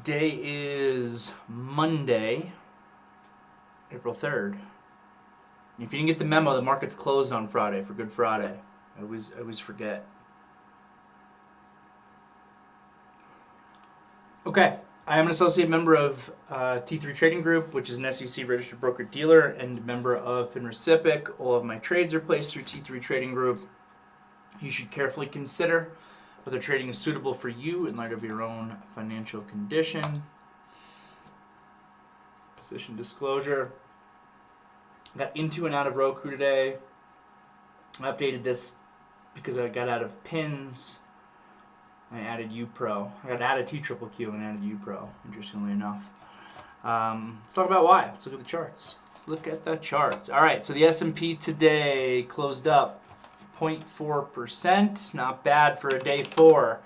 Today is Monday, April 3rd. If you didn't get the memo, the market's closed on Friday for Good Friday. I always forget. Okay, I am an associate member of T3 Trading Group, which is an SEC registered broker-dealer, and member of FINRECIPIC. All of my trades are placed through T3 Trading Group. You should carefully consider whether trading is suitable for you in light of your own financial condition. Position disclosure. Got into and out of Roku today. I updated this because I got out of pins. I added UPRO. I got added TQQQ and added UPRO, interestingly enough. Let's talk about why. Let's look at the charts. Let's look at the charts. All right, so the S&P today closed up 0.4%. Not bad for a day 4.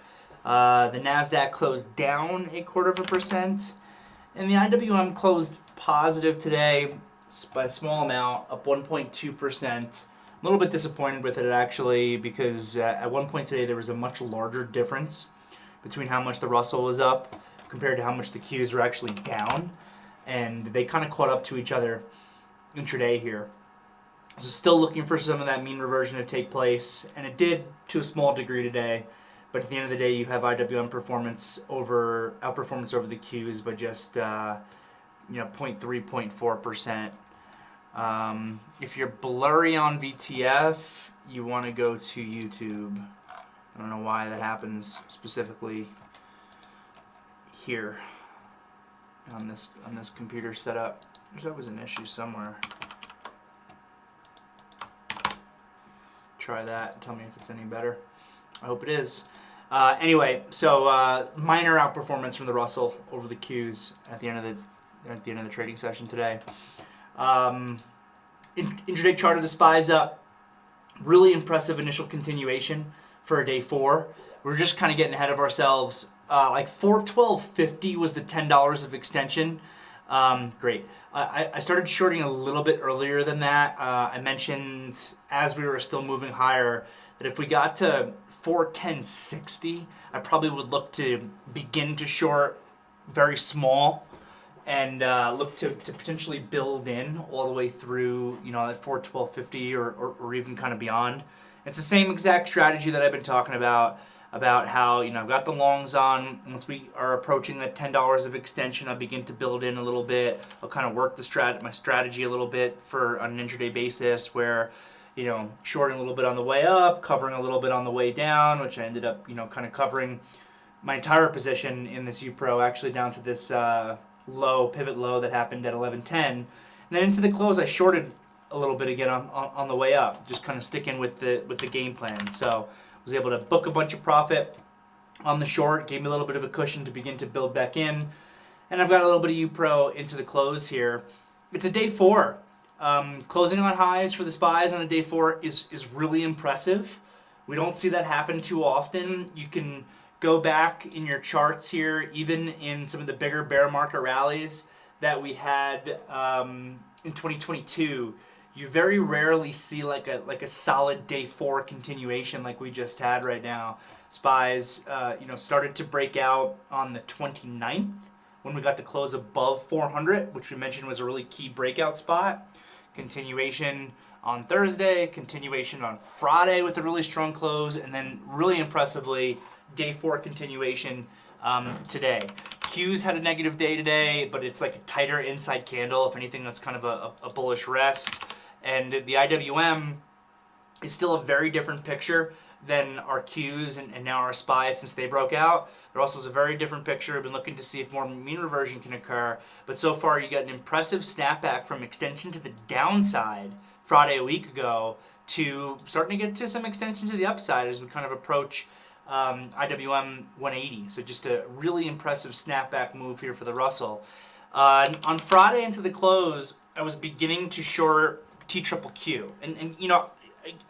The NASDAQ closed down 0.25%. And the IWM closed positive today by a small amount, up 1.2%. A little bit disappointed with it actually, because at one point today there was a much larger difference between how much the Russell was up compared to how much the Qs were actually down, and they kind of caught up to each other intraday here. So still looking for some of that mean reversion to take place, and it did to a small degree today. But at the end of the day, you have IWM outperformance over the Qs by just 0.3, 0.4%. If you're blurry on VTF, you want to go to YouTube. I don't know why that happens specifically here on this computer setup. There's always an issue somewhere. Try that and tell me if it's any better. I hope it is. Anyway, so minor outperformance from the Russell over the Qs at the end of the trading session today. Intraday chart of the SPY's up. Really impressive initial continuation for a day 4. We're just kind of getting ahead of ourselves. Like 412.50 was the $10 of extension. Great. I started shorting a little bit earlier than that. I mentioned as we were still moving higher that if we got to 410.60, I probably would look to begin to short very small and look to potentially build in all the way through, at 412.50 or even kind of beyond. It's the same exact strategy that I've been talking about how, I've got the longs on. Once we are approaching that $10 of extension, I'll begin to build in a little bit. I'll kind of work my strategy a little bit on an intraday basis where, shorting a little bit on the way up, covering a little bit on the way down, which I ended up, kind of covering my entire position in this UPRO, actually down to this pivot low that happened at 11:10. And then into the close, I shorted a little bit again on the way up, just kind of sticking with the game plan. So was able to book a bunch of profit on the short, gave me a little bit of a cushion to begin to build back in. And I've got a little bit of UPRO into the close here. It's a day 4. Closing on highs for the SPYs on a day 4 is really impressive. We don't see that happen too often. You can go back in your charts here, even in some of the bigger bear market rallies that we had in 2022. You very rarely see like a solid day 4 continuation like we just had right now. SPYs, started to break out on the 29th when we got the close above 400, which we mentioned was a really key breakout spot. Continuation on Thursday, continuation on Friday with a really strong close, and then really impressively day 4 continuation today. Qs had a negative day today, but it's like a tighter inside candle. If anything, that's kind of a bullish rest. And the IWM is still a very different picture than our Qs and now our SPYs since they broke out. There also is a very different picture. I've been looking to see if more mean reversion can occur. But so far, you got an impressive snapback from extension to the downside Friday a week ago to starting to get to some extension to the upside as we kind of approach IWM 180. So just a really impressive snapback move here for the Russell. On Friday into the close, I was beginning to short TQQQ. And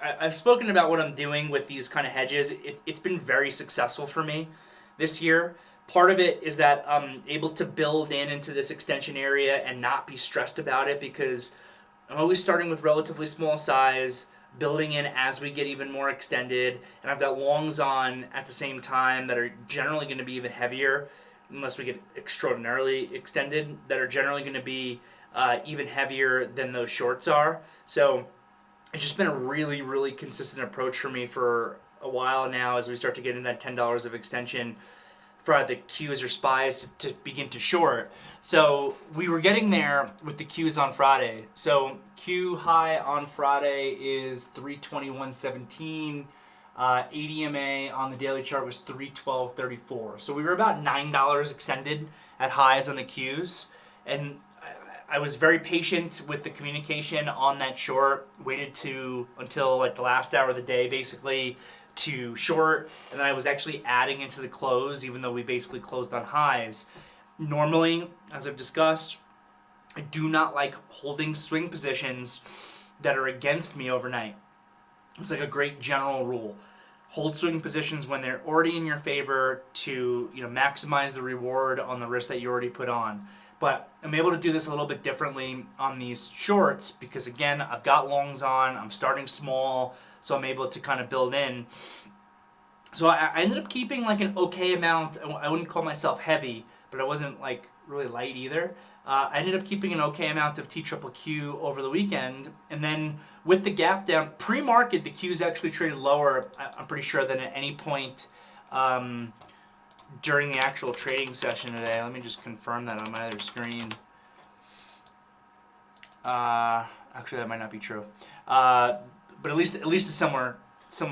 I've spoken about what I'm doing with these kind of hedges. It's been very successful for me this year. Part of it is that I'm able to build into this extension area and not be stressed about it because I'm always starting with relatively small size, building in as we get even more extended, and I've got longs on at the same time that are generally going to be even heavier unless we get extraordinarily extended, that are generally going to be even heavier than those shorts are. So it's just been a really, really consistent approach for me for a while now as we start to get into that $10 of extension for either Qs or spies to begin to short. So we were getting there with the Qs on Friday. So Q high on Friday is 321.17. ADMA on the daily chart was 312.34. So we were about $9 extended at highs on the Qs. And I was very patient with the communication on that short, waited until like the last hour of the day basically to short, and then I was actually adding into the close even though we basically closed on highs. Normally, as I've discussed, I do not like holding swing positions that are against me overnight. It's like a great general rule. Hold swing positions when they're already in your favor to maximize the reward on the risk that you already put on. But I'm able to do this a little bit differently on these shorts because, again, I've got longs on, I'm starting small, so I'm able to kind of build in. So I ended up keeping like an okay amount. I wouldn't call myself heavy, but I wasn't like really light either. I ended up keeping an okay amount of TQQQ over the weekend, and then with the gap down, pre-market, the Qs actually traded lower, I'm pretty sure, than at any point during the actual trading session today. Let me just confirm that on my other screen. Actually, that might not be true. But at least it's somewhere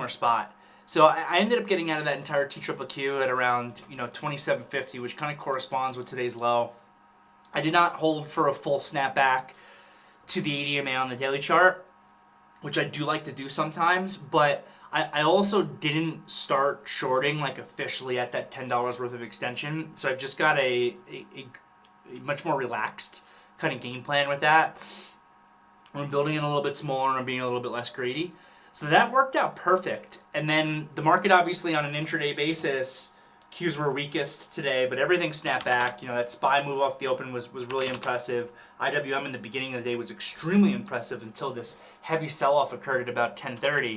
spot. So I ended up getting out of that entire TQQQ at around 27.50, which kind of corresponds with today's low. I did not hold for a full snapback to the ADMA on the daily chart, which I do like to do sometimes, but I also didn't start shorting like officially at that $10 worth of extension. So I've just got a much more relaxed kind of game plan with that. I'm building it a little bit smaller and I'm being a little bit less greedy. So that worked out perfect. And then the market, obviously on an intraday basis, Qs were weakest today, but everything snapped back. That SPY move off the open was really impressive. IWM in the beginning of the day was extremely impressive until this heavy sell-off occurred at about 10:30.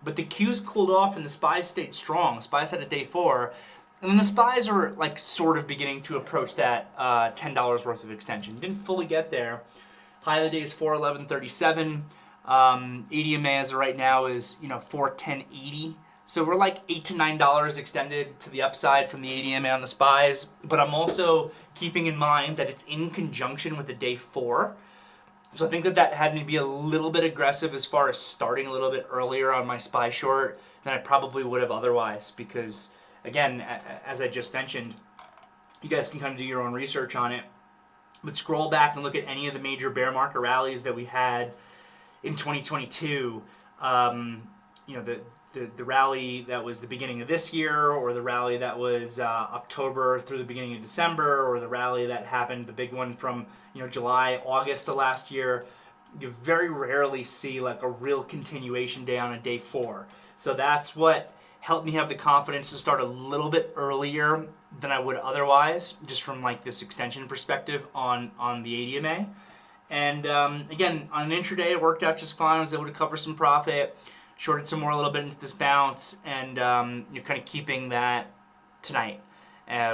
But the Qs cooled off and the SPYs stayed strong. SPYs had a day 4. And then the SPYs are like sort of beginning to approach that $10 worth of extension. Didn't fully get there. High of the day is 411.37. ADMA as of right now is 410.80. So we're like $8 to $9 extended to the upside from the ADMA on the SPYs. But I'm also keeping in mind that it's in conjunction with a day 4. So I think that had me be a little bit aggressive as far as starting a little bit earlier on my SPY short than I probably would have otherwise. Because again, as I just mentioned, you guys can kind of do your own research on it. But scroll back and look at any of the major bear market rallies that we had in 2022. The rally that was the beginning of this year, or the rally that was October through the beginning of December, or the rally that happened, the big one from July, August of last year. You very rarely see like a real continuation day on a day 4. So that's what helped me have the confidence to start a little bit earlier than I would otherwise, just from like this extension perspective on the ADMA. And again, on an intraday, it worked out just fine. I was able to cover some profit, shorted some more a little bit into this bounce, and you're kind of keeping that tonight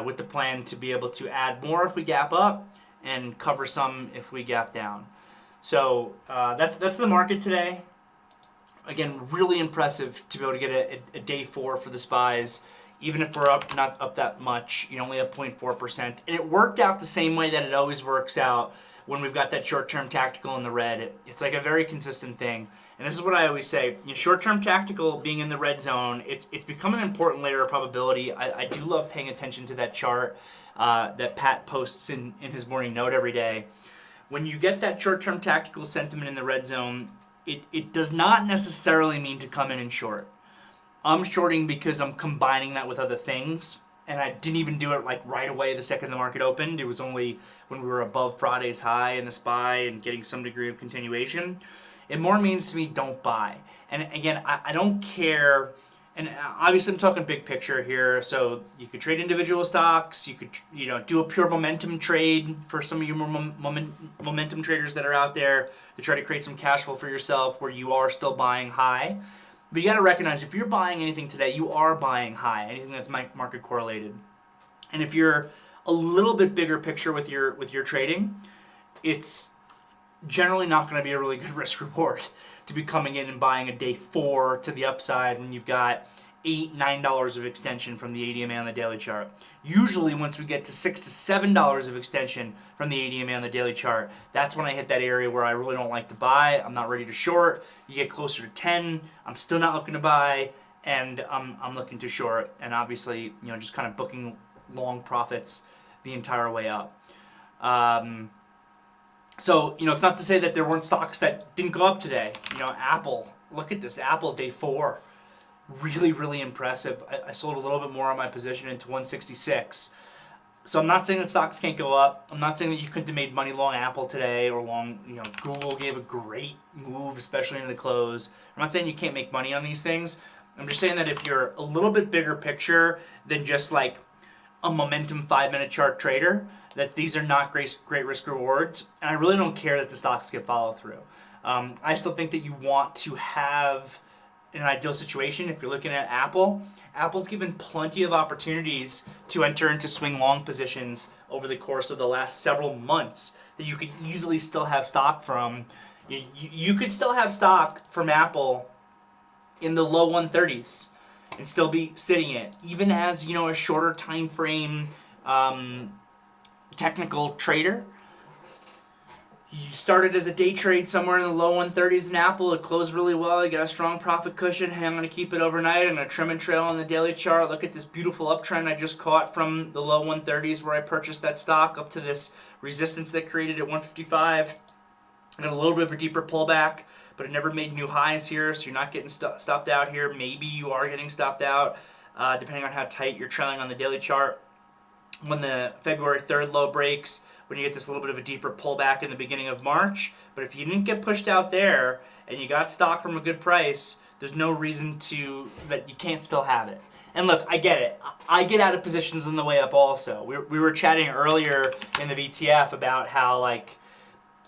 with the plan to be able to add more if we gap up and cover some if we gap down. So that's the market today. Again, really impressive to be able to get a day 4 for the SPYs. Even if we're not up that much, only up 0.4%. And it worked out the same way that it always works out when we've got that short-term tactical in the red. It's like a very consistent thing. And this is what I always say, short-term tactical being in the red zone, it's become an important layer of probability. I do love paying attention to that chart that Pat posts in his morning note every day. When you get that short-term tactical sentiment in the red zone, it does not necessarily mean to come in and short. I'm shorting because I'm combining that with other things, and I didn't even do it like right away the second the market opened. It was only when we were above Friday's high in the SPY and getting some degree of continuation. It more means to me don't buy. And again, I don't care, and obviously I'm talking big picture here, so you could trade individual stocks, you could do a pure momentum trade for some of you momentum traders that are out there to try to create some cash flow for yourself where you are still buying high. But you got to recognize if you're buying anything today, you are buying high, anything that's market correlated. And if you're a little bit bigger picture with your trading, it's generally not going to be a really good risk reward to be coming in and buying a day 4 to the upside when you've got $8-9 of extension from the 80 MA on the daily chart. Usually once we get to $6 to $7 of extension from the 80 MA on the daily chart, that's when I hit that area where I really don't like to buy. I'm not ready to short. You get closer to 10, I'm still not looking to buy, and I'm looking to short, and obviously, you know, just kind of booking long profits the entire way up. So, you know, it's not to say that there weren't stocks that didn't go up today. You know, Apple, look at this, Apple day 4. Really, really impressive. I sold a little bit more on my position into 166. So I'm not saying that stocks can't go up. I'm not saying that you couldn't have made money long Apple today or long, you know, Google gave a great move, especially into the close. I'm not saying you can't make money on these things. I'm just saying that if you're a little bit bigger picture than just like a momentum 5-minute chart trader, that these are not great risk rewards. And I really don't care that the stocks get follow through. I still think that you want to have, in an ideal situation, if you're looking at Apple, Apple's given plenty of opportunities to enter into swing long positions over the course of the last several months that you could easily still have stock from. You could still have stock from Apple in the low 130s and still be sitting it, even as, you know, a shorter time frame technical trader. You started as a day trade somewhere in the low 130s in Apple. It closed really well. You got a strong profit cushion. Hey, I'm going to keep it overnight. I'm going to trim and trail on the daily chart. Look at this beautiful uptrend I just caught from the low 130s where I purchased that stock up to this resistance that created at 155. I got a little bit of a deeper pullback, but it never made new highs here, so you're not getting stopped out here. Maybe you are getting stopped out, depending on how tight you're trailing on the daily chart. When the February 3rd low breaks, when you get this little bit of a deeper pullback in the beginning of March. But if you didn't get pushed out there and you got stock from a good price, there's no reason that you can't still have it. And look, I get it. I get out of positions on the way up also. We were chatting earlier in the VTF about how, like,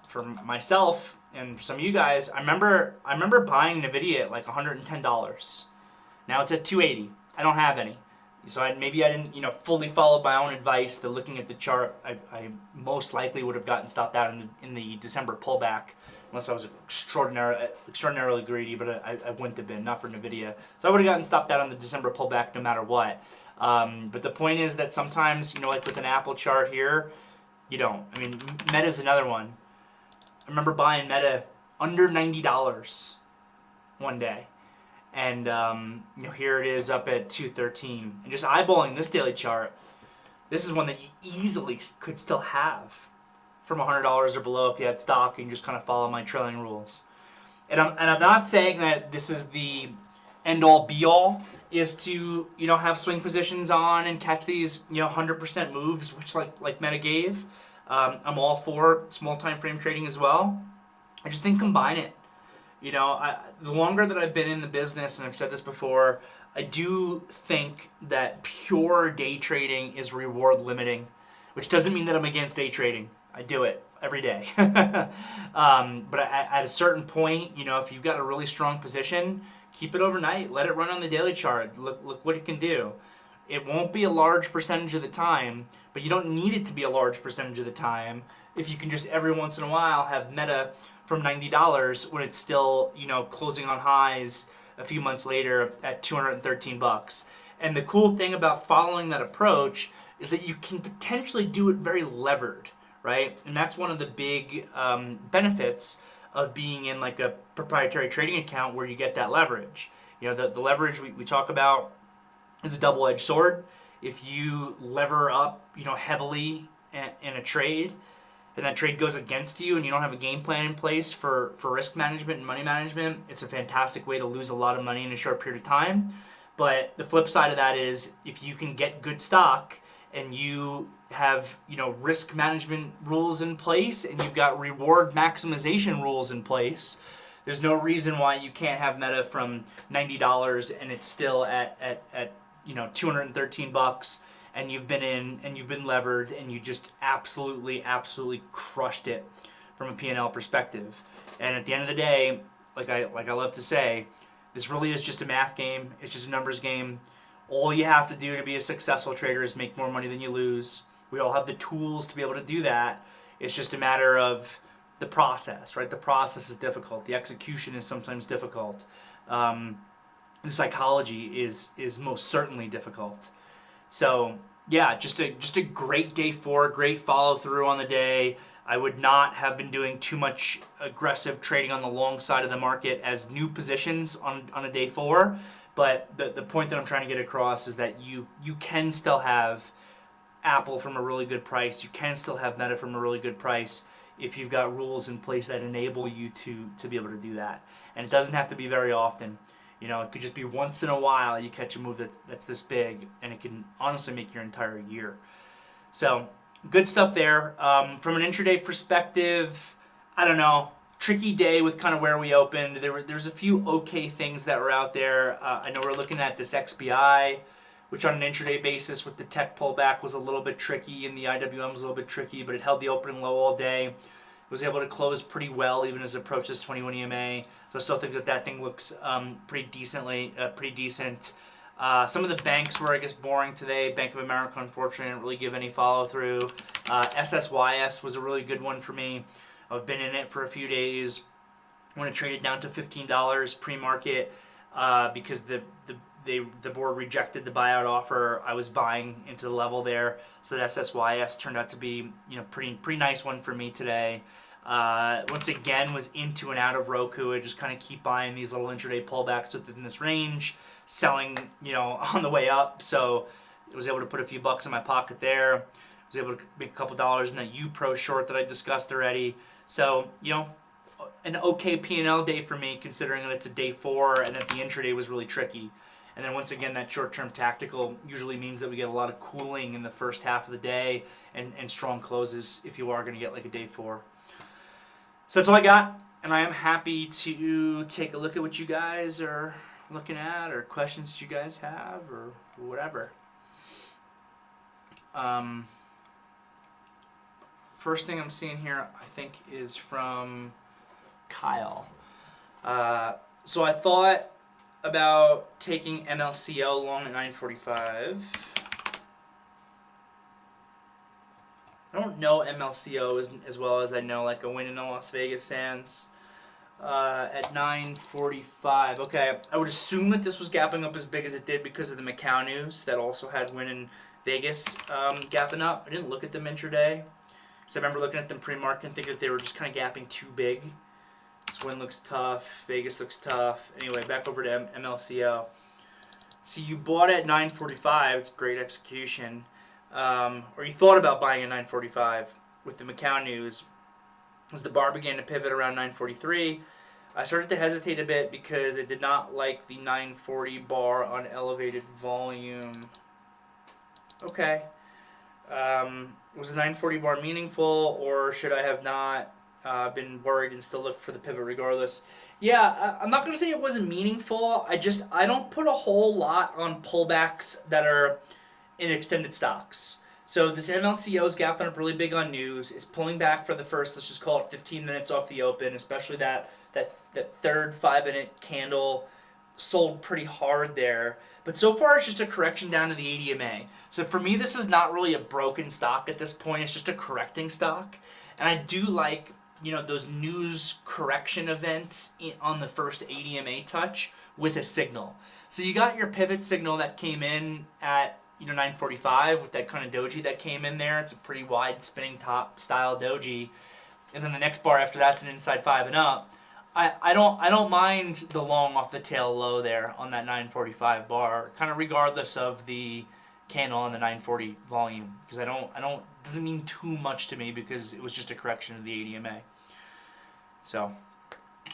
for myself and for some of you guys, I remember buying NVIDIA at like $110. Now it's at $280. I don't have any. So maybe I didn't, you know, fully follow my own advice that looking at the chart, I most likely would have gotten stopped out in the December pullback, unless I was extraordinarily greedy, but I wouldn't have been, not for NVIDIA. So I would have gotten stopped out on the December pullback no matter what. But the point is that sometimes, you know, like with an Apple chart here, you don't. I mean, Meta's another one. I remember buying Meta under $90 one day. And you know, here it is up at 213. And just eyeballing this daily chart, this is one that you easily could still have from $100 or below if you had stock and you just kind of follow my trailing rules. And I'm not saying that this is the end-all be-all, is to, you know, have swing positions on and catch these, you know, 100% moves, which like Meta gave. I'm all for small time frame trading as well. I just think combine it. You know, the longer that I've been in the business, and I've said this before, I do think that pure day trading is reward limiting, which doesn't mean that I'm against day trading. I do it every day. But at a certain point, you know, if you've got a really strong position, keep it overnight. Let it run on the daily chart. Look what it can do. It won't be a large percentage of the time, but you don't need it to be a large percentage of the time if you can just every once in a while have Meta from $90 when it's still, you know, closing on highs a few months later at $213. And the cool thing about following that approach is that you can potentially do it very levered, right? And that's one of the big benefits of being in like a proprietary trading account where you get that leverage. You know, the leverage we talk about is a double-edged sword. If you lever up, you know, heavily in a trade, and that trade goes against you and you don't have a game plan in place for risk management and money management, it's a fantastic way to lose a lot of money in a short period of time. But the flip side of that is if you can get good stock and you have, you know, risk management rules in place and you've got reward maximization rules in place, there's no reason why you can't have Meta from $90 and it's still at you know, $213. And you've been in, and you've been levered, and you just absolutely crushed it from a P&L perspective. And at the end of the day, like I love to say, this really is just a math game. It's just a numbers game. All you have to do to be a successful trader is make more money than you lose. We all have the tools to be able to do that. It's just a matter of the process, right? The process is difficult. The execution is sometimes difficult. The psychology is most certainly difficult. So yeah, just a great day 4, great follow through on the day. I would not have been doing too much aggressive trading on the long side of the market as new positions on a day 4. But the point that I'm trying to get across is that you can still have Apple from a really good price. You can still have Meta from a really good price if you've got rules in place that enable you to be able to do that. And it doesn't have to be very often. You know, it could just be once in a while you catch a move that's this big, and it can honestly make your entire year. So good stuff there. From an intraday perspective, I don't know, tricky day with kind of where we opened. There's a few okay things that were out there. I know we're looking at this XBI, which on an intraday basis with the tech pullback was a little bit tricky, and the IWM was a little bit tricky, but it held the opening low all day. Was able to close pretty well even as it approaches 21 EMA. So I still think that thing looks pretty decent. Some of the banks were, I guess, boring today. Bank of America, unfortunately, didn't really give any follow-through. SSYS was a really good one for me. I've been in it for a few days. When it traded down to $15 pre-market because the board rejected the buyout offer, I was buying into the level there. So that SSYS turned out to be, you know, pretty nice one for me today. Once again, was into and out of Roku. I just kind of keep buying these little intraday pullbacks within this range, selling, you know, on the way up. So I was able to put a few bucks in my pocket there. I was able to make a couple dollars in that U-Pro short that I discussed already. So, you know, an okay P&L day for me, considering that it's a day 4 and that the intraday was really tricky. And then once again, that short-term tactical usually means that we get a lot of cooling in the first half of the day and strong closes if you are going to get like a day 4. So that's all I got, and I am happy to take a look at what you guys are looking at or questions that you guys have or whatever. First thing I'm seeing here, I think, is from Kyle. So I thought about taking MLCO long at 945. I don't know MLCO as well as I know like a win in the Las Vegas Sands at 945. Okay, I would assume that this was gapping up as big as it did because of the Macau news that also had win in Vegas gapping up. I didn't look at them intraday, so I remember looking at them pre-market and thinking that they were just kind of gapping too big. This win looks tough. Vegas looks tough. Anyway, back over to MLCO. So you bought at 945. It's great execution. Or you thought about buying at 945 with the Macau news. As the bar began to pivot around 943, I started to hesitate a bit because I did not like the 940 bar on elevated volume. Okay. Was the 940 bar meaningful, or should I have not been worried and still look for the pivot regardless? Yeah, I'm not going to say it wasn't meaningful. I don't put a whole lot on pullbacks that are in extended stocks. So this MLCO is gapping up really big on news. It's pulling back for the first, let's just call it 15 minutes off the open, especially that third 5-minute candle sold pretty hard there. But so far it's just a correction down to the 80 EMA. So for me, this is not really a broken stock at this point. It's just a correcting stock. And I do like, you know, those news correction events on the first 80 EMA touch with a signal. So you got your pivot signal that came in at 945 with that kind of doji that came in there. It's a pretty wide spinning top style doji, and then the next bar after that's an inside 5 and up. I don't mind the long off the tail low there on that 945 bar, kind of regardless of the candle on the 940 volume, because I don't doesn't mean too much to me because it was just a correction of the 80 EMA. So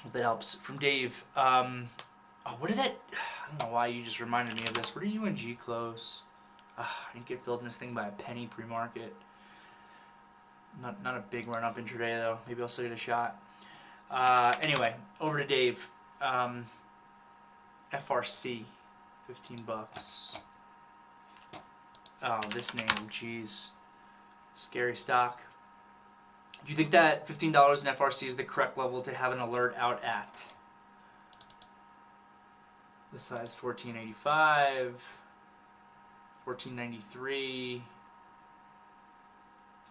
hope that helps. From Dave, what did that? I don't know why you just reminded me of this. What are UNG close? I didn't get filled in this thing by a penny pre-market. Not a big run up intraday though. Maybe I'll still get a shot. Anyway, over to Dave. FRC, 15 bucks. Oh, this name, jeez. Scary stock. Do you think that $15 in FRC is the correct level to have an alert out at? The size 1485. 1493.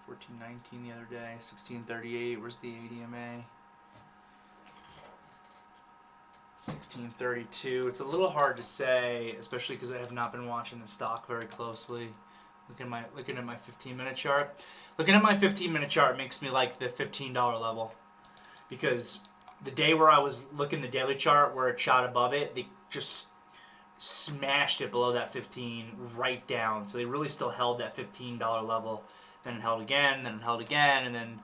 1419 the other day. 1638. Where's the ADMA? 1632. It's a little hard to say, especially because I have not been watching the stock very closely. Looking at my 15-minute chart. Looking at my 15-minute chart makes me like the $15 level, because the day where I was looking the daily chart where it shot above it, they just smashed it below that 15 right down. So they really still held that $15 level. Then it held again, and then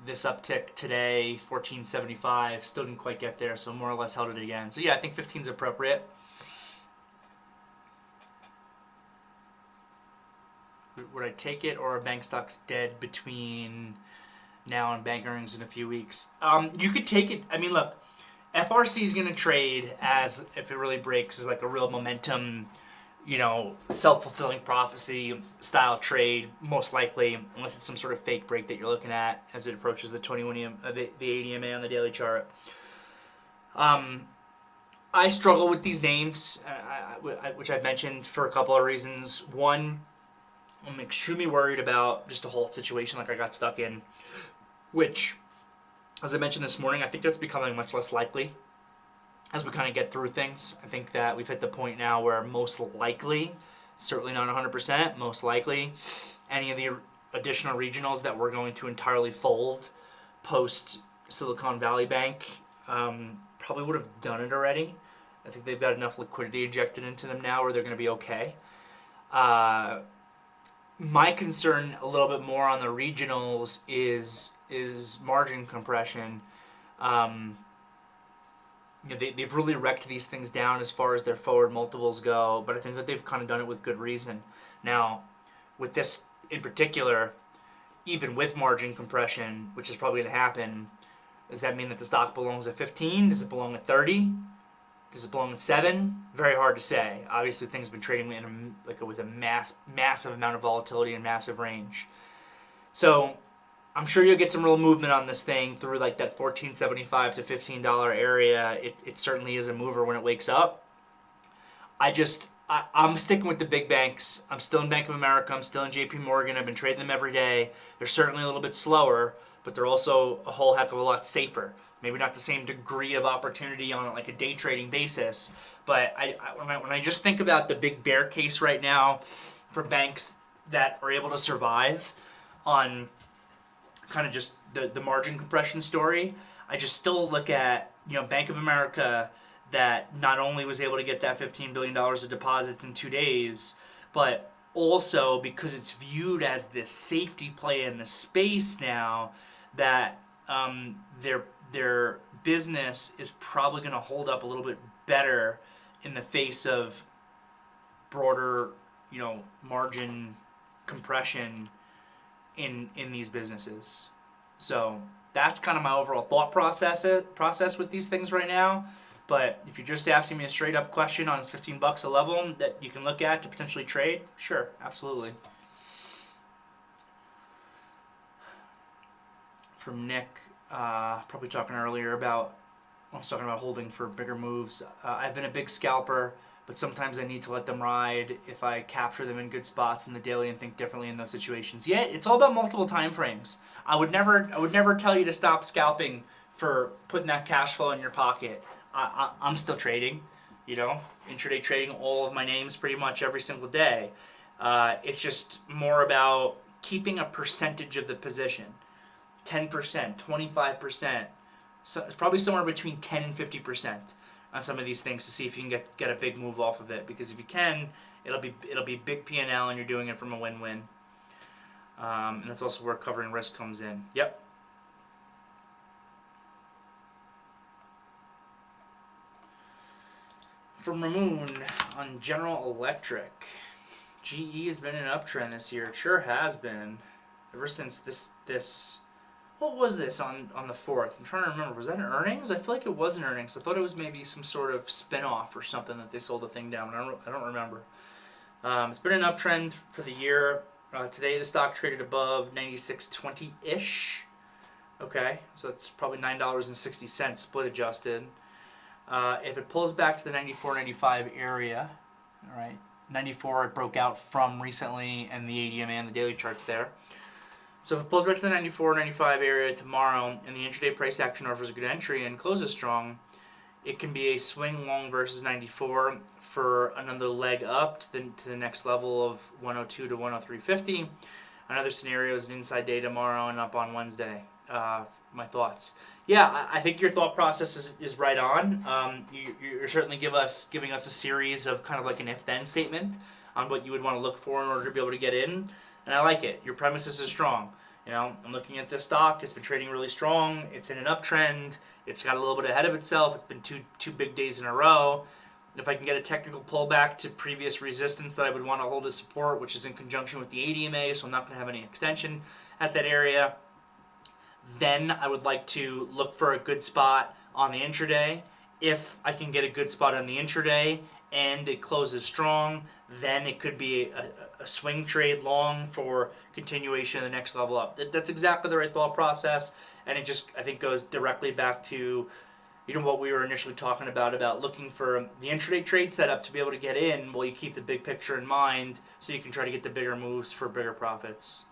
this uptick today, 14.75, still didn't quite get there, so more or less held it again. So yeah, I think 15 is appropriate. Would I take it, or are bank stocks dead between now and bank earnings in a few weeks? You could take it. I mean, look, FRC is going to trade as, if it really breaks, as like a real momentum, self-fulfilling prophecy style trade, most likely, unless it's some sort of fake break that you're looking at as it approaches the 21 the ADMA on the daily chart. I struggle with these names, which I've mentioned for a couple of reasons. One, I'm extremely worried about just a whole situation like I got stuck in, which, as I mentioned this morning, I think that's becoming much less likely as we kind of get through things. I think that we've hit the point now where most likely, certainly not 100%, most likely, any of the additional regionals that we're going to entirely fold post Silicon Valley Bank probably would have done it already. I think they've got enough liquidity injected into them now where they're going to be okay. My concern a little bit more on the regionals is margin compression. They've really wrecked these things down as far as their forward multiples go, but I think that they've kind of done it with good reason. Now, with this in particular, even with margin compression, which is probably going to happen, does that mean that the stock belongs at 15? Does it belong at 30? Does it belong at 7? Very hard to say. Obviously, things have been trading with a massive amount of volatility and massive range. So I'm sure you'll get some real movement on this thing through like that $14.75 to $15 area. It certainly is a mover when it wakes up. I'm sticking with the big banks. I'm still in Bank of America. I'm still in JP Morgan. I've been trading them every day. They're certainly a little bit slower, but they're also a whole heck of a lot safer. Maybe not the same degree of opportunity on like a day trading basis, but when I just think about the big bear case right now for banks that are able to survive on kind of just the margin compression story, I just still look at Bank of America that not only was able to get that $15 billion of deposits in 2 days, but also because it's viewed as this safety play in the space now, that their business is probably going to hold up a little bit better in the face of broader, margin compression in these businesses. So that's kind of my overall thought process with these things right now. But if you're just asking me a straight up question on is $15 a level that you can look at to potentially trade, sure, absolutely. From Nick, probably talking earlier about, I was talking about holding for bigger moves. I've been a big scalper, but sometimes I need to let them ride if I capture them in good spots in the daily and think differently in those situations. Yeah, it's all about multiple time frames. I would never tell you to stop scalping for putting that cash flow in your pocket. I'm still trading, intraday trading all of my names pretty much every single day. It's just more about keeping a percentage of the position. 10%, 25%. So it's probably somewhere between 10 and 50% on some of these things to see if you can get a big move off of it. Because if you can, it'll be big P&L and you're doing it from a win-win. And that's also where covering risk comes in. Yep. From Ramon on General Electric. GE has been in an uptrend this year. It sure has been. Ever since this what was this on the 4th? I'm trying to remember. Was that an earnings? I feel like it was an earnings. I thought it was maybe some sort of spin-off or something that they sold the thing down. I don't remember. It's been an uptrend for the year. Today the stock traded above 96.20-ish. Okay, so it's probably $9.60 split adjusted. If it pulls back to the 94.95 area, all right, 94 it broke out from recently, and the ADMA and the daily charts there. So if it pulls back to the 94, 95 area tomorrow, and the intraday price action offers a good entry and closes strong, it can be a swing long versus 94 for another leg up to the next level of 102 to 103.50. Another scenario is an inside day tomorrow and up on Wednesday. My thoughts. Yeah, I think your thought process is right on. You're certainly giving us a series of kind of like an if-then statement on what you would want to look for in order to be able to get in, and I like it. Your premises is strong. You know, I'm looking at this stock. It's been trading really strong. It's in an uptrend. It's got a little bit ahead of itself. It's been two big days in a row. If I can get a technical pullback to previous resistance that I would want to hold as support, which is in conjunction with the ADMA, so I'm not going to have any extension at that area, then I would like to look for a good spot on the intraday. If I can get a good spot on the intraday and it closes strong, then it could be a swing trade long for continuation of the next level up. That's exactly the right thought process, and it just, I think, goes directly back to what we were initially talking about looking for the intraday trade setup to be able to get in while you keep the big picture in mind so you can try to get the bigger moves for bigger profits.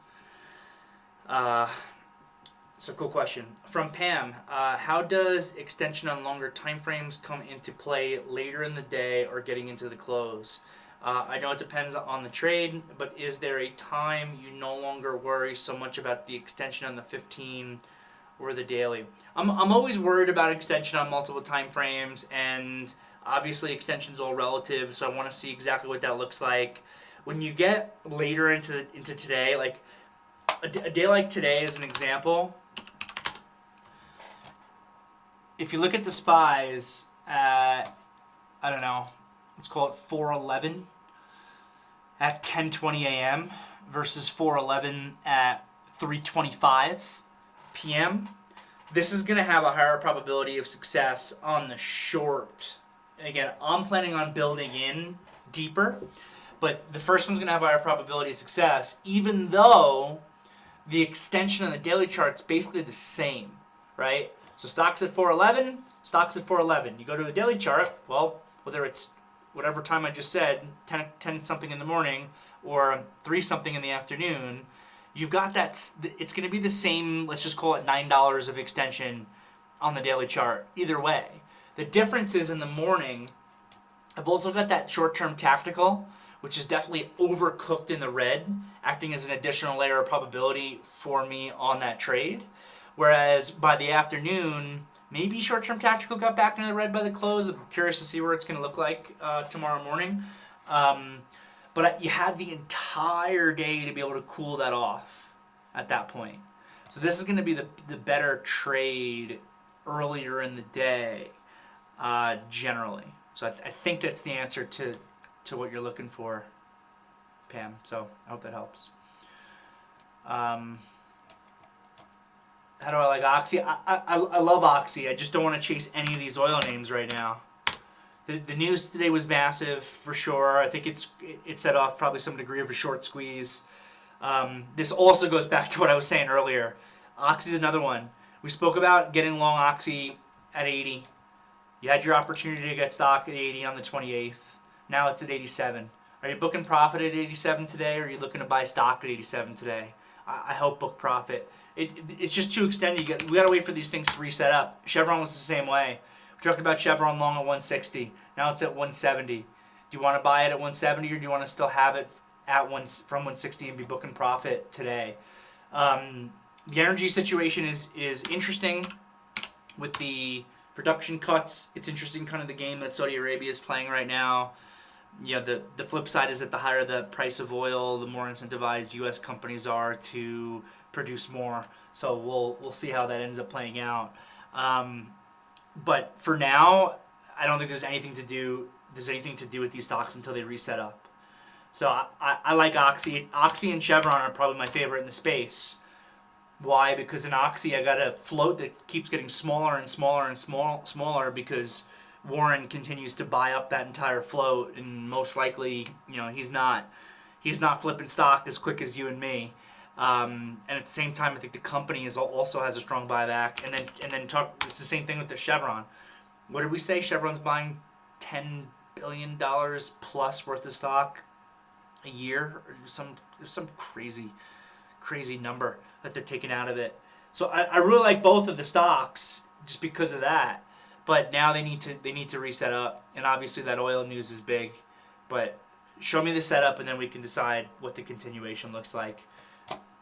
So cool question. From Pam, how does extension on longer time frames come into play later in the day or getting into the close? I know it depends on the trade, but is there a time you no longer worry so much about the extension on the 15 or the daily? I'm always worried about extension on multiple time frames, and obviously extension's all relative, so I want to see exactly what that looks like. When you get later into today, like a day like today as an example, if you look at the SPYs at, I don't know, let's call it 4:11 at 10:20 a.m. versus 4:11 at 3:25 p.m., this is going to have a higher probability of success on the short. Again, I'm planning on building in deeper, but the first one's going to have a higher probability of success, even though the extension on the daily chart's basically the same, right? So stocks at 4:11, stocks at 4:11. You go to a daily chart, well, whether it's whatever time I just said, 10 something in the morning or 3 something in the afternoon, you've got that, it's going to be the same, let's just call it $9 of extension on the daily chart, either way. The difference is in the morning, I've also got that short-term tactical, which is definitely overcooked in the red, acting as an additional layer of probability for me on that trade. Whereas by the afternoon, maybe short-term tactical got back into the red by the close. I'm curious to see where it's going to look like tomorrow morning. But you had the entire day to be able to cool that off at that point. So this is going to be the better trade earlier in the day, generally. So I think that's the answer to what you're looking for, Pam. So I hope that helps. How do I like Oxy? I love Oxy. I just don't want to chase any of these oil names right now. The news today was massive for sure. I think it set off probably some degree of a short squeeze. This also goes back to what I was saying earlier. Oxy's another one. We spoke about getting long Oxy at 80. You had your opportunity to get stock at 80 on the 28th. Now it's at 87. Are you booking profit at 87 today, or are you looking to buy stock at 87 today? I hope book profit. It's just too extended. We got to wait for these things to reset up. Chevron was the same way. We talked about Chevron long at 160. Now it's at 170. Do you want to buy it at 170, or do you want to still have it at from 160 and be booking profit today? The energy situation is interesting with the production cuts. It's interesting, kind of the game that Saudi Arabia is playing right now. Yeah, the flip side is that the higher the price of oil, the more incentivized U.S. companies are to produce more. So we'll see how that ends up playing out. But for now, I don't think there's anything to do with these stocks until they reset up. So I like Oxy. Oxy and Chevron are probably my favorite in the space. Why? Because in Oxy, I got a float that keeps getting smaller and smaller and smaller because Warren continues to buy up that entire float, and most likely, he's not flipping stock as quick as you and me. And at the same time, I think the company also has a strong buyback. And then it's the same thing with the Chevron. What did we say? Chevron's buying $10 billion plus worth of stock a year, or some crazy number that they're taking out of it. So I really like both of the stocks just because of that. But now they need to reset up, and obviously that oil news is big. But show me the setup, and then we can decide what the continuation looks like.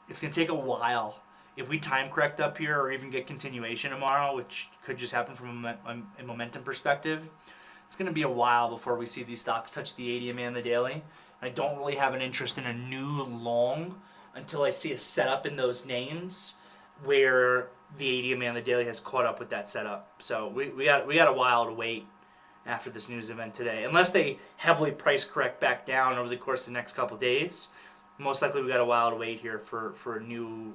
It's gonna take a while. If we time correct up here, or even get continuation tomorrow, which could just happen from a momentum perspective, it's gonna be a while before we see these stocks touch the 80 and the daily. I don't really have an interest in a new long until I see a setup in those names where the 80 and the daily has caught up with that setup. So we got a while to wait after this news event today, unless they heavily price correct back down over the course of the next couple of days. Most likely we got a while to wait here for a new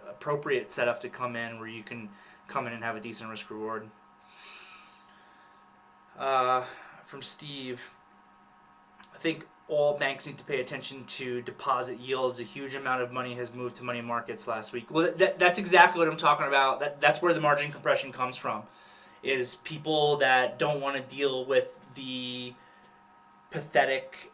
appropriate setup to come in where you can come in and have a decent risk reward. From Steve, I think all banks need to pay attention to deposit yields. A huge amount of money has moved to money markets last week. Well, that's exactly what I'm talking about. That's where the margin compression comes from, is people that don't want to deal with the pathetic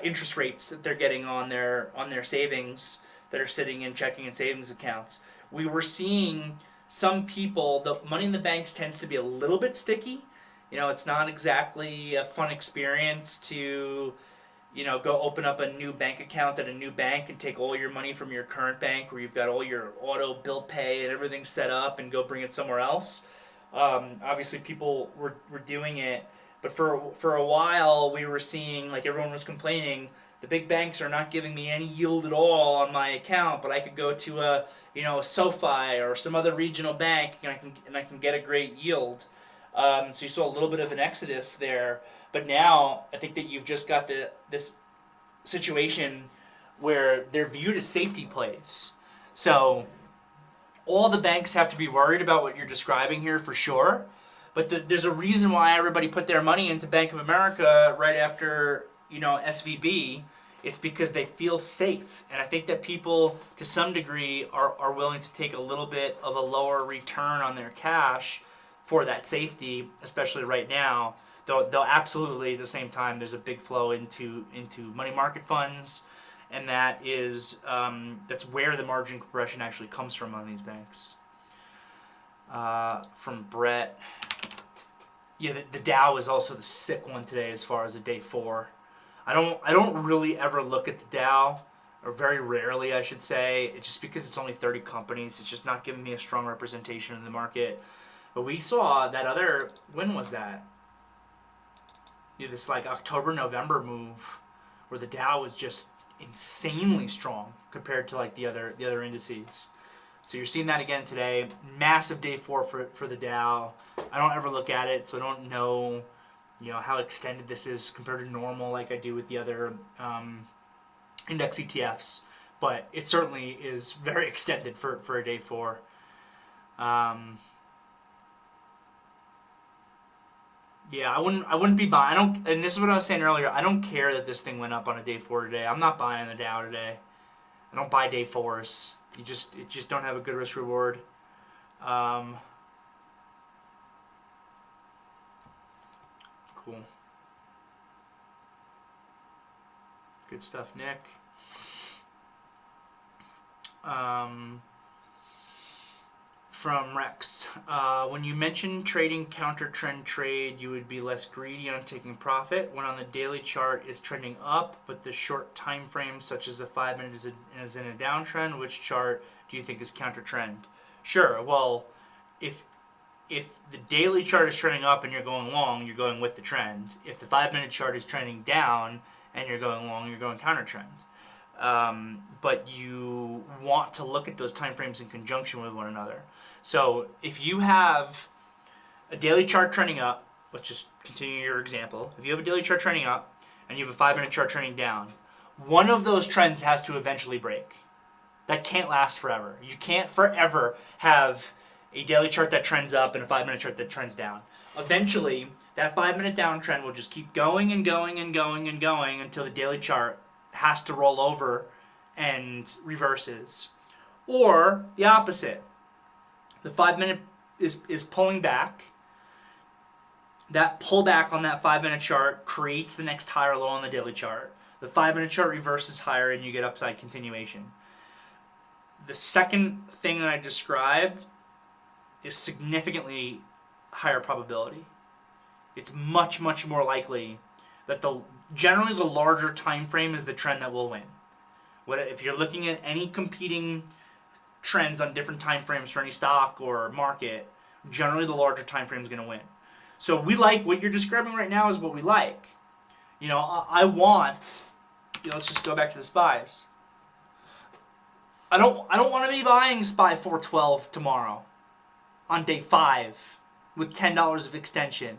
interest rates that they're getting on their savings that are sitting in checking and savings accounts. We were seeing some people, the money in the banks tends to be a little bit sticky. You know, it's not exactly a fun experience to, go open up a new bank account at a new bank and take all your money from your current bank where you've got all your auto bill pay and everything set up and go bring it somewhere else. Obviously, people were doing it, but for a while we were seeing, like everyone was complaining, the big banks are not giving me any yield at all on my account, but I could go to a SoFi or some other regional bank and I can get a great yield. So you saw a little bit of an exodus there, but now I think that you've just got this situation where they're viewed as safety plays. So all the banks have to be worried about what you're describing here for sure, but there's a reason why everybody put their money into Bank of America right after SVB. It's because they feel safe, and I think that people to some degree are willing to take a little bit of a lower return on their cash for that safety, especially right now. Though absolutely at the same time there's a big flow into money market funds, and that's where the margin compression actually comes from on these banks. From Brett, yeah, the Dow is also the sick one today as far as a day 4. I don't really ever look at the Dow, or very rarely I should say. It's just because it's only 30 companies. It's just not giving me a strong representation in the market. But we saw that other, when was that? This like October-November move where the Dow was just insanely strong compared to like the other indices. So you're seeing that again today. Massive day 4 for the Dow. I don't ever look at it, so I don't know how extended this is compared to normal like I do with the other index ETFs. But it certainly is very extended for a day 4. Yeah, I wouldn't be buying. And this is what I was saying earlier. I don't care that this thing went up on a day 4 today. I'm not buying the Dow today. I don't buy day 4s. It just don't have a good risk reward. Cool. Good stuff, Nick. From Rex, when you mentioned trading counter trend trade, you would be less greedy on taking profit when on the daily chart is trending up, but the short time frame, such as the 5 minute, is in a downtrend. Which chart do you think is counter trend? Sure. Well, if the daily chart is trending up and you're going long, you're going with the trend. If the 5 minute chart is trending down and you're going long, you're going counter trend. But you want to look at those time frames in conjunction with one another. So if you have a daily chart trending up, let's just continue your example. If you have a daily chart trending up and you have a 5 minute chart trending down, one of those trends has to eventually break. That can't last forever. You can't forever have a daily chart that trends up and a 5 minute chart that trends down. Eventually, that 5 minute downtrend will just keep going and going and going and going until the daily chart has to roll over and reverses. Or the opposite. The 5 minute is pulling back that pullback on that 5-minute chart creates the next high or low on the daily chart. The 5-minute chart reverses higher and you get upside continuation. The second thing that I described is significantly higher probability. It's much, much more likely that generally the larger time frame is the trend that will win. If you're looking at any competing trends on different time frames for any stock or market, generally the larger time frame is going to win. So we like what you're describing right now is what we like. You know, I want, let's just go back to the SPYs. I don't want to be buying SPY 412 tomorrow on day 5 with $10 of extension.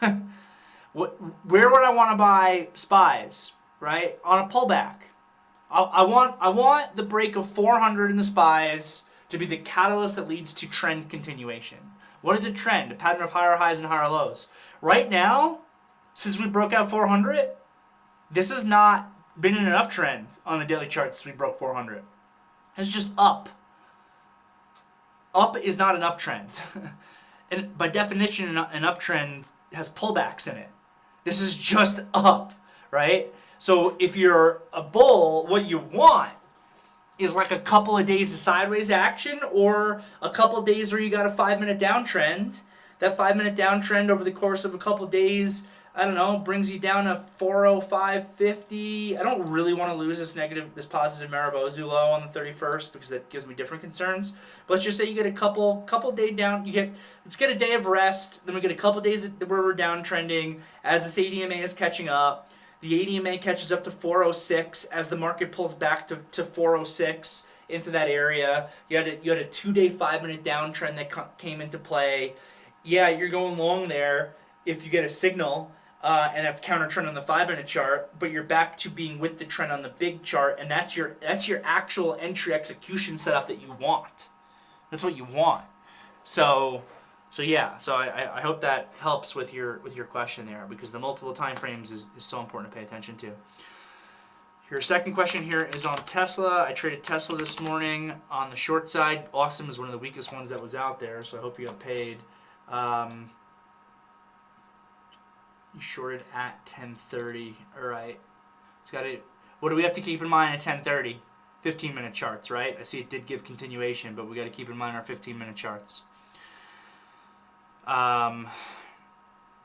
Where would I want to buy SPYs, right? On a pullback. I want the break of 400 in the SPYs to be the catalyst that leads to trend continuation. What is a trend? A pattern of higher highs and higher lows. Right now, since we broke out 400, this has not been in an uptrend on the daily chart since we broke 400. It's just up. Up is not an uptrend. And by definition, an uptrend has pullbacks in it. This is just up, right? So if you're a bull, what you want is like a couple of days of sideways action or a couple of days where you got a 5-minute downtrend. That 5-minute downtrend over the course of a couple of days, I don't know, brings you down to 405.50. I don't really want to lose this positive Maribozu low on the 31st because that gives me different concerns. But let's just say you get a couple day down. Let's get a day of rest. Then we get a couple days where we're downtrending as this ADMA is catching up. The ADMA catches up to 406 as the market pulls back to 406 into that area. You had a 2-day 5-minute downtrend that came into play. Yeah, you're going long there if you get a signal, and that's counter trend on the 5-minute chart. But you're back to being with the trend on the big chart, and that's your actual entry execution setup that you want. That's what you want. So I hope that helps with your question there, because the multiple time frames is so important to pay attention to. Your second question here is on Tesla. I traded Tesla this morning on the short side. Awesome is one of the weakest ones that was out there, so I hope you got paid. You shorted at 10:30. All right. It's got it. What do we have to keep in mind at 10:30? 15-minute charts, right? I see it did give continuation, but we got to keep in mind our 15-minute charts.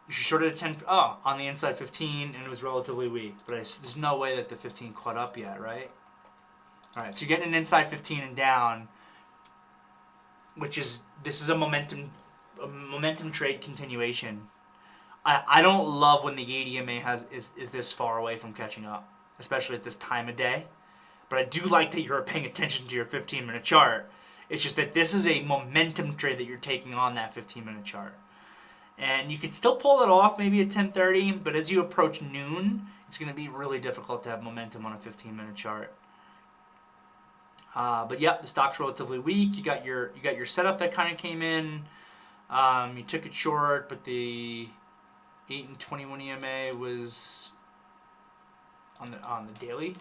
You shorted at 10. Oh, on the inside 15, and it was relatively weak. But there's no way that the 15 caught up yet, right? All right. So you're getting an inside 15 and down, this is a momentum trade continuation. I don't love when the ADMA is this far away from catching up, especially at this time of day. But I do like that you're paying attention to your 15-minute chart. It's just that this is a momentum trade that you're taking on that 15-minute chart. And you can still pull it off maybe at 10:30, but as you approach noon, it's going to be really difficult to have momentum on a 15-minute chart. But yeah, the stock's relatively weak. You got your setup that kind of came in. You took it short, but the 8 and 21 EMA was on the daily.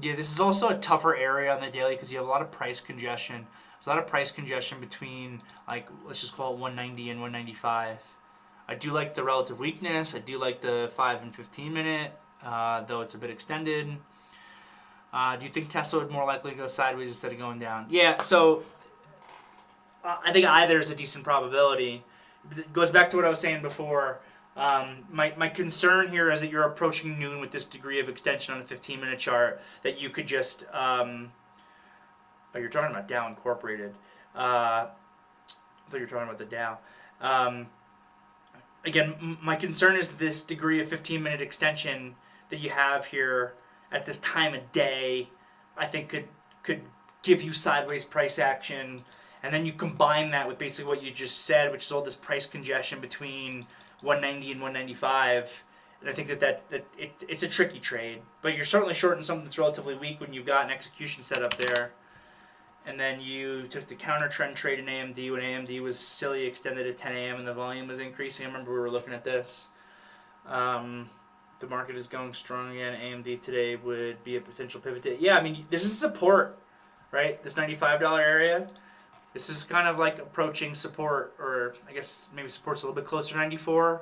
Yeah, this is also a tougher area on the daily because you have a lot of price congestion. There's a lot of price congestion between, like, let's just call it 190 and 195. I do like the relative weakness. I do like the 5 and 15 minute, though it's a bit extended. Do you think Tesla would more likely go sideways instead of going down? Yeah, so I think either is a decent probability. It goes back to what I was saying before. My concern here is that you're approaching noon with this degree of extension on a 15-minute chart that you could just... you're talking about Dow Incorporated. I thought you were talking about the Dow. Again, my concern is this degree of 15-minute extension that you have here at this time of day, I think could give you sideways price action. And then you combine that with basically what you just said, which is all this price congestion between 190 and 195. And I think that it's a tricky trade. But you're certainly shorting something that's relatively weak when you've got an execution set up there. And then you took the counter trend trade in AMD when AMD was silly extended at 10 a.m. and the volume was increasing. I remember we were looking at this. The market is going strong again. AMD today would be a potential pivot. Yeah, I mean, this is support, right? This $95 area. This is kind of like approaching support, or I guess maybe support's a little bit closer to 94.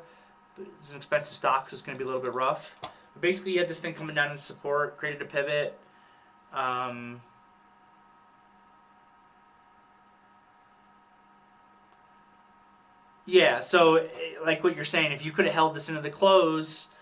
But it's an expensive stock, so it's going to be a little bit rough. But basically, you had this thing coming down into support, created a pivot. Yeah, so like what you're saying, if you could have held this into the close,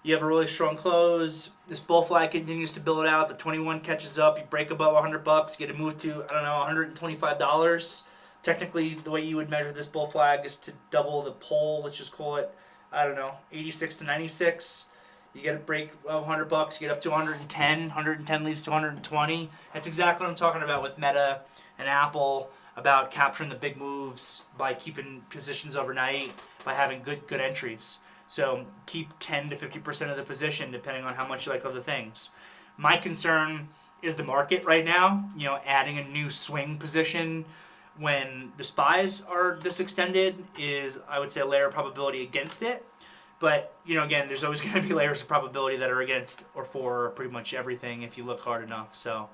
you have a really strong close. This bull flag continues to build out. The 21 catches up. You break above $100. You get to move to, I don't know, $125. Technically, the way you would measure this bull flag is to double the pole. Let's just call it, I don't know, 86 to 96. You get a break of $100. You get up to 110. 110 leads to 120. That's exactly what I'm talking about with Meta and Apple, about capturing the big moves by keeping positions overnight, by having good entries. So keep 10 to 50% of the position, depending on how much you like other things. My concern is the market right now. You know, adding a new swing position when the SPYs are this extended is, I would say, a layer of probability against it. But, you know, again, there's always going to be layers of probability that are against or for pretty much everything if you look hard enough. So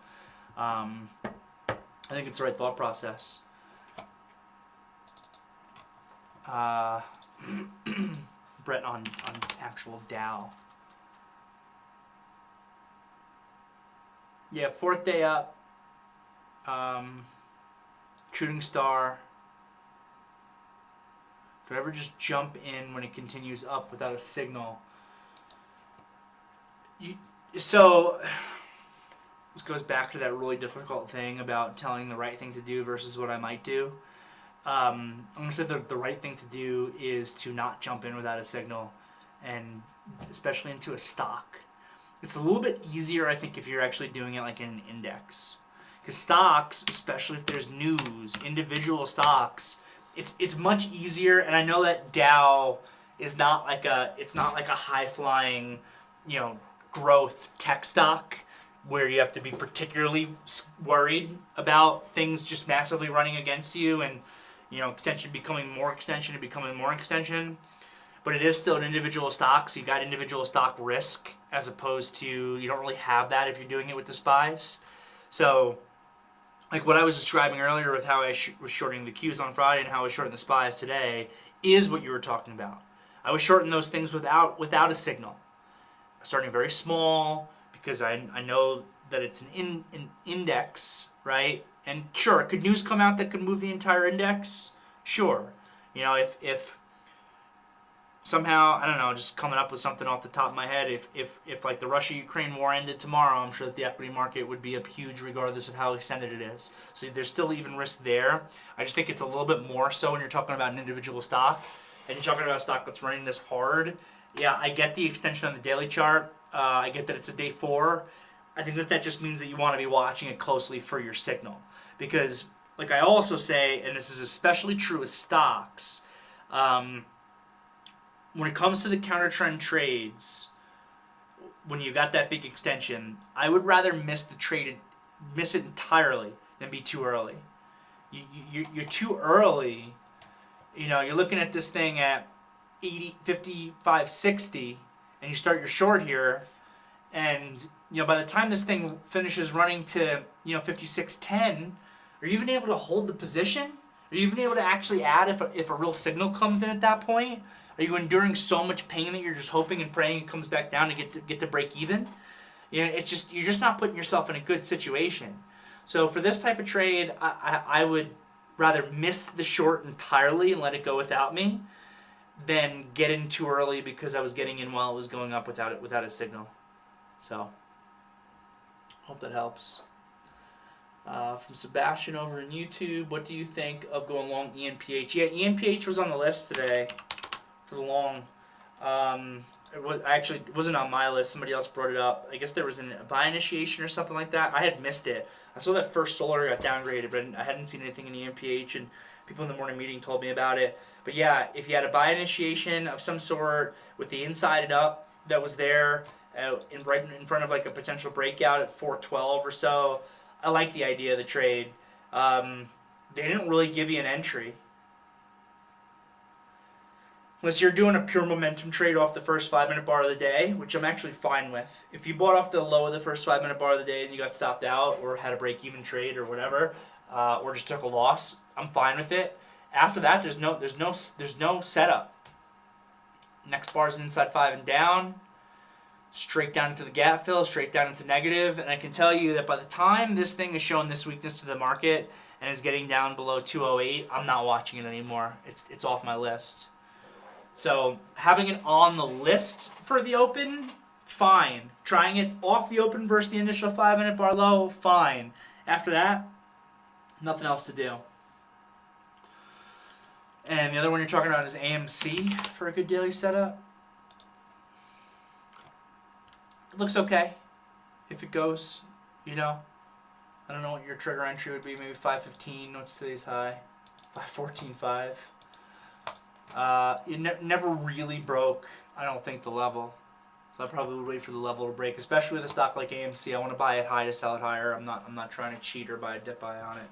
I think it's the right thought process. Brett on actual Dow. Yeah, fourth day up. Shooting star. Do I ever just jump in when it continues up without a signal? So this goes back to that really difficult thing about telling the right thing to do versus what I might do. I'm going to say the right thing to do is to not jump in without a signal, and especially into a stock. It's a little bit easier, I think, if you're actually doing it like in an index. Because stocks, especially if there's news, individual stocks, it's much easier. And I know that Dow is not like a high flying, you know, growth tech stock where you have to be particularly worried about things just massively running against you and, you know, extension becoming more extension and becoming more extension. But it is still an individual stock, so you got individual stock risk as opposed to, you don't really have that if you're doing it with the SPYs. So, like what I was describing earlier with how I was shorting the Qs on Friday and how I was shorting the SPYs today is what you were talking about. I was shorting those things without a signal. Starting very small because I know that it's an index, right? And sure, could news come out that could move the entire index? Sure. You know, if somehow, I don't know, just coming up with something off the top of my head, if like the Russia-Ukraine war ended tomorrow, I'm sure that the equity market would be up huge regardless of how extended it is. So there's still even risk there. I just think it's a little bit more so when you're talking about an individual stock, and you're talking about a stock that's running this hard. Yeah, I get the extension on the daily chart. I get that it's a day 4. I think that just means that you want to be watching it closely for your signal. Because, like I also say, and this is especially true with stocks, when it comes to the counter trend trades, when you got that big extension, I would rather miss the trade, miss it entirely than be too early. You're too early. You know, you're looking at this thing at 80, 55, 60, and you start your short here, and you know by the time this thing finishes running to 56.10, are you even able to hold the position? Are you even able to actually add if a real signal comes in at that point? Are you enduring so much pain that you're just hoping and praying it comes back down to get to break even? You know, you're just not putting yourself in a good situation. So for this type of trade, I would rather miss the short entirely and let it go without me than get in too early because I was getting in while it was going up without a signal. So hope that helps. From Sebastian over in YouTube, what do you think of going long ENPH? Yeah, ENPH was on the list today for the long. It wasn't on my list. Somebody else brought it up. I guess there was a buy initiation or something like that. I had missed it. I saw that First Solar got downgraded, but I hadn't seen anything in ENPH, and people in the morning meeting told me about it. But yeah, if you had a buy initiation of some sort with the inside and up that was there, right in front of like a potential breakout at 412 or so, I like the idea of the trade. They didn't really give you an entry. Unless you're doing a pure momentum trade off the first 5-minute bar of the day, which I'm actually fine with. If you bought off the low of the first 5-minute bar of the day and you got stopped out or had a break-even trade or whatever, or just took a loss, I'm fine with it. After that, there's no setup. Next bar is an inside 5 and down, straight down into the gap fill, straight down into negative, and I can tell you that by the time this thing is showing this weakness to the market and is getting down below 208, I'm not watching it anymore. It's off my list. So having it on the list for the open, fine. Trying it off the open versus the initial 5-minute bar low, fine. After that, nothing else to do. And the other one you're talking about is AMC for a good daily setup. It looks okay if it goes, you know. I don't know what your trigger entry would be, maybe 515. What's today's high? 514.5. It never really broke, I don't think, the level. So I probably would wait for the level to break, especially with a stock like AMC. I want to buy it high to sell it higher. I'm not trying to cheat or buy a dip buy on it.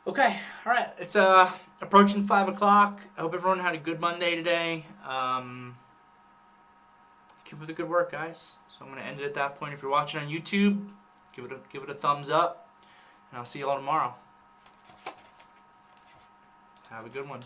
Okay, all right. It's approaching 5 o'clock. I hope everyone had a good Monday today. Keep up the good work, guys. So I'm going to end it at that point. If you're watching on YouTube, give it a thumbs up, and I'll see you all tomorrow. Have a good one.